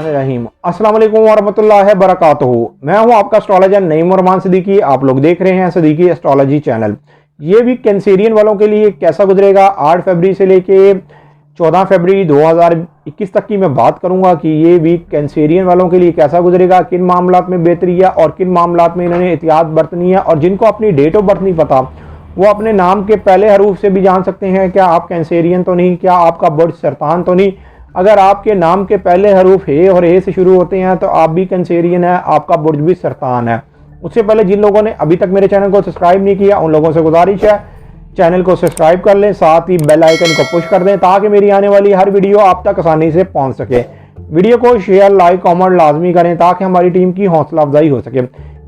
रहीम अस्सलाम वालेकुम वरहमतुल्लाहि वबरकातुहू। मैं हूं आपका एस्ट्रोलॉजर नईम रहमान सिद्दीकी। आप लोग देख रहे हैं सिद्दीकी एस्ट्रोलॉजी चैनल। ये वीक कैंसेरियन वालों के लिए कैसा गुजरेगा 8 फरवरी से लेके 14 फरवरी 2021 तक की मैं बात करूंगा कि ये वीक कैंसेरियन वालों के लिए कैसा गुजरेगा, किन मामलात में बेहतरी है और किन मामलात में इन्होंने एहतियात बरतनी है। और जिनको अपनी डेट ऑफ बर्थ नहीं पता वो अपने नाम के पहले हरूफ से भी जान सकते हैं क्या आप कैंसेरियन तो नहीं, क्या आपका बर्थ सरतान तो नहीं। अगर आपके नाम के पहले हरूफ ए और ए से शुरू होते हैं तो आप भी कैंसेरियन है, आपका बुर्ज भी सरतान है। उससे पहले जिन लोगों ने अभी तक मेरे चैनल को सब्सक्राइब नहीं किया उन लोगों से गुजारिश है चैनल को सब्सक्राइब कर लें, साथ ही बेल आइकन को पुश कर दें ताकि मेरी आने वाली हर वीडियो आप तक आसानी से पहुंच सके। वीडियो को शेयर लाइक कमेंट लाजमी करें ताकि हमारी टीम की हौसला अफजाई हो सके।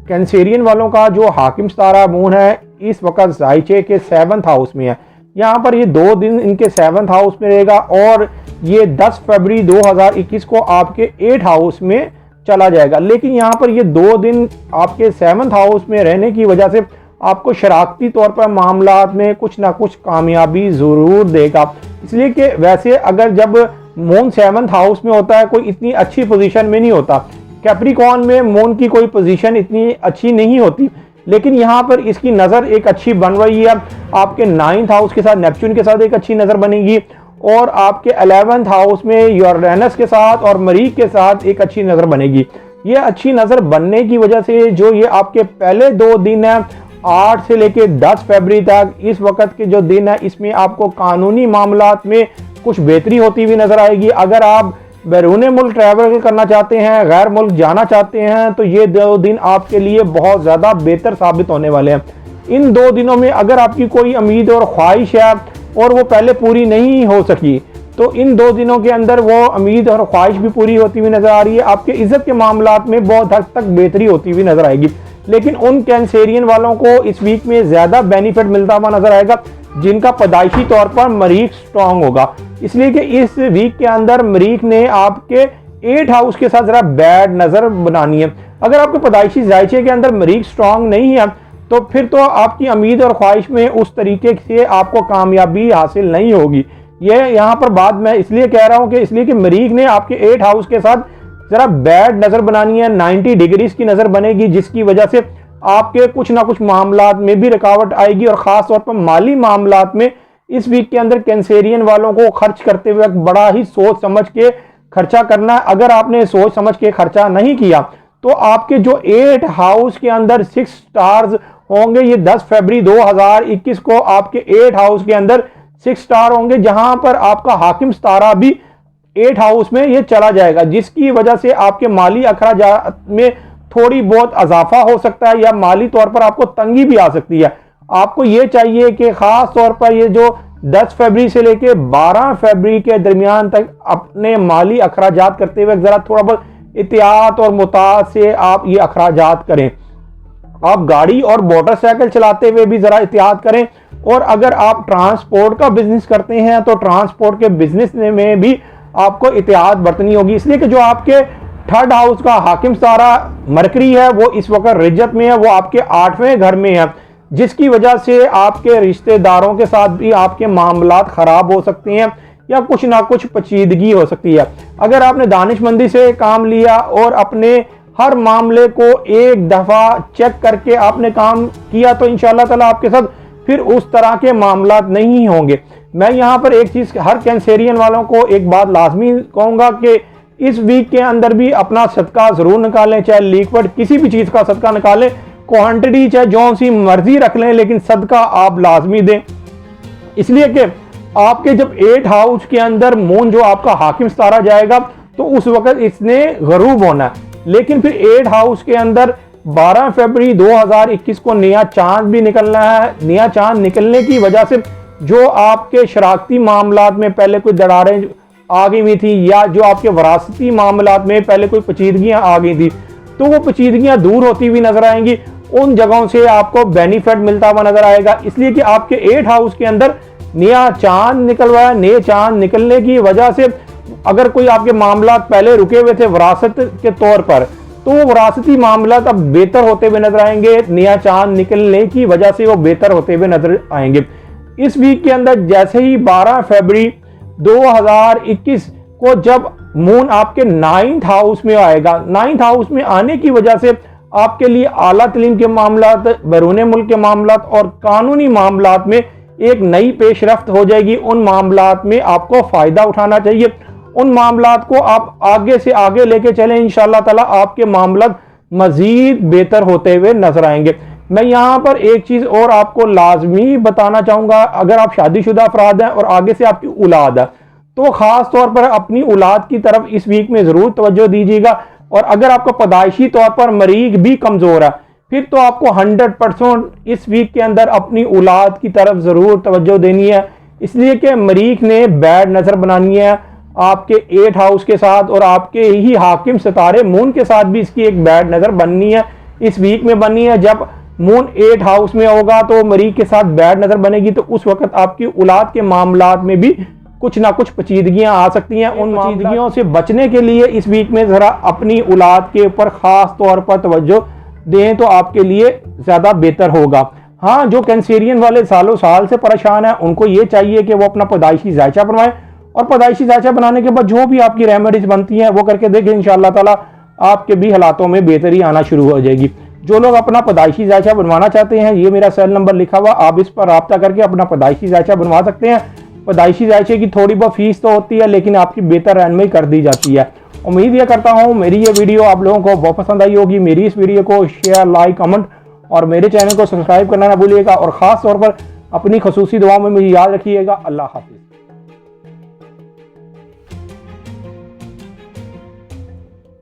कैंसेरियन वालों का जो हाकिम सितारा मून है इस वक्त जायचे के 7th हाउस में है। यहाँ पर ये 2 दिन इनके 7th हाउस में रहेगा और ये 10 फरवरी 2021 को आपके 8 हाउस में चला जाएगा। लेकिन यहाँ पर ये 2 दिन आपके 7th हाउस में रहने की वजह से आपको शराकती तौर पर मामलात में कुछ ना कुछ कामयाबी ज़रूर देगा। इसलिए कि वैसे अगर जब मून 7th हाउस में होता है कोई इतनी अच्छी पोजीशन में नहीं होता। कैप्रिकॉर्न में मून की कोई पोजीशन इतनी अच्छी नहीं होती, लेकिन यहाँ पर इसकी नज़र एक अच्छी बन रही है। आपके 9th हाउस के साथ नेपच्यून के साथ एक अच्छी नज़र बनेगी और आपके 11th हाउस में यूरेनस के साथ और मरीख के साथ एक अच्छी नज़र बनेगी। ये अच्छी नज़र बनने की वजह से जो ये आपके पहले 2 दिन है 8 से लेके 10 फरवरी तक इस वक्त के जो दिन है इसमें आपको कानूनी मामलात में कुछ बेहतरी होती हुई नज़र आएगी। अगर आप बैरून मुल्क ट्रैवल करना चाहते हैं, गैर मुल्क जाना चाहते हैं तो ये 2 दिन आपके लिए बहुत ज़्यादा बेहतर साबित होने वाले हैं। इन 2 दिनों में अगर आपकी कोई उम्मीद और ख्वाहिश है और वो पहले पूरी नहीं हो सकी तो इन 2 दिनों के अंदर वो उम्मीद और ख्वाहिश भी पूरी होती हुई नज़र आ रही है। आपके इज्जत के मामलात में बहुत हद तक बेहतरी होती हुई नज़र आएगी। लेकिन उन कैंसेरियन वालों को इस वीक में ज़्यादा बेनिफिट मिलता हुआ नज़र आएगा जिनका पैदाइशी तौर पर मरीख स्ट्रॉन्ग होगा। इसलिए कि इस वीक के अंदर मरीख ने आपके 8 हाउस के साथ ज़रा बैड नज़र बनानी है। अगर आपके पैदाइशी जायचे के अंदर मरीख स्ट्रॉन्ग नहीं है तो फिर तो आपकी उम्मीद और ख्वाहिश में उस तरीके से आपको कामयाबी हासिल नहीं होगी। ये यहाँ पर बात मैं इसलिए कह रहा हूँ कि इसलिए कि मरीख ने आपके 8 हाउस के साथ ज़रा बैड नज़र बनानी है, 90 डिग्रीज की नज़र बनेगी, जिसकी वजह से आपके कुछ ना कुछ मामलात में भी रुकावट आएगी। और ख़ास तौर पर माली मामलात में इस वीक के अंदर कैंसेरियन वालों को खर्च करते हुए बड़ा ही सोच समझ के खर्चा करना। अगर आपने सोच समझ के खर्चा नहीं किया तो आपके जो 8 हाउस के अंदर 6 स्टार्स होंगे ये 10 फरवरी 2021 को आपके 8 हाउस के अंदर 6 स्टार होंगे, जहां पर आपका हाकिम सितारा भी 8 हाउस में ये चला जाएगा, जिसकी वजह से आपके माली अखराजात में थोड़ी बहुत इजाफा हो सकता है या माली तौर पर आपको तंगी भी आ सकती है। आपको ये चाहिए कि खास तौर पर ये जो 10 फरवरी से लेके 12 फरवरी के दरमियान तक अपने माली अखराजात करते हुए जरा थोड़ा बहुत एहतियात और मुताद से आप ये अखराजात करें। आप गाड़ी और मोटरसाइकिल चलाते हुए भी जरा एहतियात करें। और अगर आप ट्रांसपोर्ट का बिजनेस करते हैं तो ट्रांसपोर्ट के बिजनेस में भी आपको एहतियात बरतनी होगी। इसलिए कि जो आपके 3rd हाउस का हाकिम सितारा मरकरी है वो इस वक्त रिज्जत में है, वो आपके 8वें घर में है, जिसकी वजह से आपके रिश्तेदारों के साथ भी आपके मामलात खराब हो सकते हैं या कुछ ना कुछ पेचीदगी हो सकती है। अगर आपने दानिशमंदी से काम लिया और अपने हर मामले को एक दफ़ा चेक करके आपने काम किया तो इंशाअल्लाह ताला आपके साथ फिर उस तरह के मामलात नहीं होंगे। मैं यहाँ पर एक चीज़ हर कैंसेरियन वालों को एक बात लाजमी कहूँगा कि इस वीक के अंदर भी अपना सदका ज़रूर निकालें, चाहे लिक्विड किसी भी चीज़ का सदका निकालें, क्वांटिटी चाहे जो सी मर्जी रख लें, लेकिन सदका आप लाजमी दें। इसलिए कि आपके जब 8 हाउस के अंदर मून जो आपका हाकिम सितारा जाएगा तो उस वक्त इसने गरूब होना है। लेकिन फिर 8 हाउस के अंदर 12 फरवरी 2021 को नया चांद भी निकलना है। नया चांद निकलने की वजह से जो आपके शराकती मामलात में पहले कोई दरारें आ गई हुई थी या जो आपके वरासती मामलात में पहले कोई पेचीदगियां आ गई थी तो वो पेचीदगियां दूर होती हुई नजर आएंगी। उन जगहों से आपको बेनिफिट मिलता हुआ नजर आएगा। इसलिए कि आपके 8 हाउस के अंदर नया चांद निकल रहा है। नए चांद निकलने की वजह से अगर कोई आपके मामलात पहले रुके हुए थे विरासत के तौर पर तो वो विरासती मामलात अब बेहतर होते हुए नजर आएंगे। नया चांद निकलने की वजह से वो बेहतर होते हुए नजर आएंगे। इस वीक के अंदर जैसे ही 12 फरवरी 2021 को जब मून आपके 9th हाउस में आएगा। 9th हाउस में आने की वजह से आपके लिए आला तलीम के मामलात, बैरून मुल्क के मामलात और कानूनी मामलात में एक नई पेशरफ्त हो जाएगी। उन मामलात में आपको फायदा उठाना चाहिए, उन मामलात को आप आगे से आगे लेके चलें। इंशाअल्लाह ताला आपके मामलात मजीद बेहतर होते हुए नजर आएंगे। मैं यहाँ पर एक चीज और आपको लाजमी बताना चाहूंगा, अगर आप शादीशुदा अफराद हैं और आगे से आपकी औलाद है तो खास तौर पर अपनी औलाद की तरफ इस वीक में जरूर तवज्जो दीजिएगा। और अगर आपका पैदाइशी तौर पर मरीज भी कमजोर है फिर तो आपको 100% इस वीक के अंदर अपनी औलाद की तरफ जरूर तवज्जो देनी है, इसलिए कि मरीख ने बैड नजर बनानी है आपके 8th हाउस के साथ और आपके ही हाकिम सितारे मून के साथ भी इसकी एक बैड नजर बननी है, इस वीक में बननी है। जब मून 8th हाउस में होगा तो मरीख के साथ बैड नजर बनेगी तो उस वक्त आपकी औलाद के मामलात में भी कुछ ना कुछ पेचीदगियां आ सकती हैं। उन पेचीदगियों से बचने के लिए इस वीक में जरा अपनी औलाद के ऊपर खास तौर पर तवज्जो दें तो आपके लिए ज्यादा बेहतर होगा। हाँ, जो कैंसेरियन वाले सालों साल से परेशान है उनको ये चाहिए कि वो अपना पैदाइशी जायचा बनवाएं और पैदाइशी जायचा बनाने के बाद जो भी आपकी रेमेडीज बनती हैं वो करके देखें। इंशाअल्लाह ताला आपके भी हालातों में बेहतरी आना शुरू हो जाएगी। जो लोग अपना पैदाइशी जायचा बनवाना चाहते हैं, ये मेरा सेल नंबर लिखा हुआ, आप इस पर रब्ता करके अपना पैदाइशी जायचा बनवा सकते हैं। पैदाइशी जायचे की थोड़ी बहुत फीस तो होती है लेकिन आपकी बेहतर रहनुमाई कर दी जाती है। उम्मीद यह करता हूँ मेरी ये वीडियो आप लोगों को बहुत पसंद आई होगी। मेरी इस वीडियो को शेयर, लाइक, कमेंट और मेरे चैनल को सब्सक्राइब करना ना भूलिएगा और ख़ास तौर पर अपनी खसूसी दुआ में मुझे याद रखिएगा। अल्लाह हाफिज़।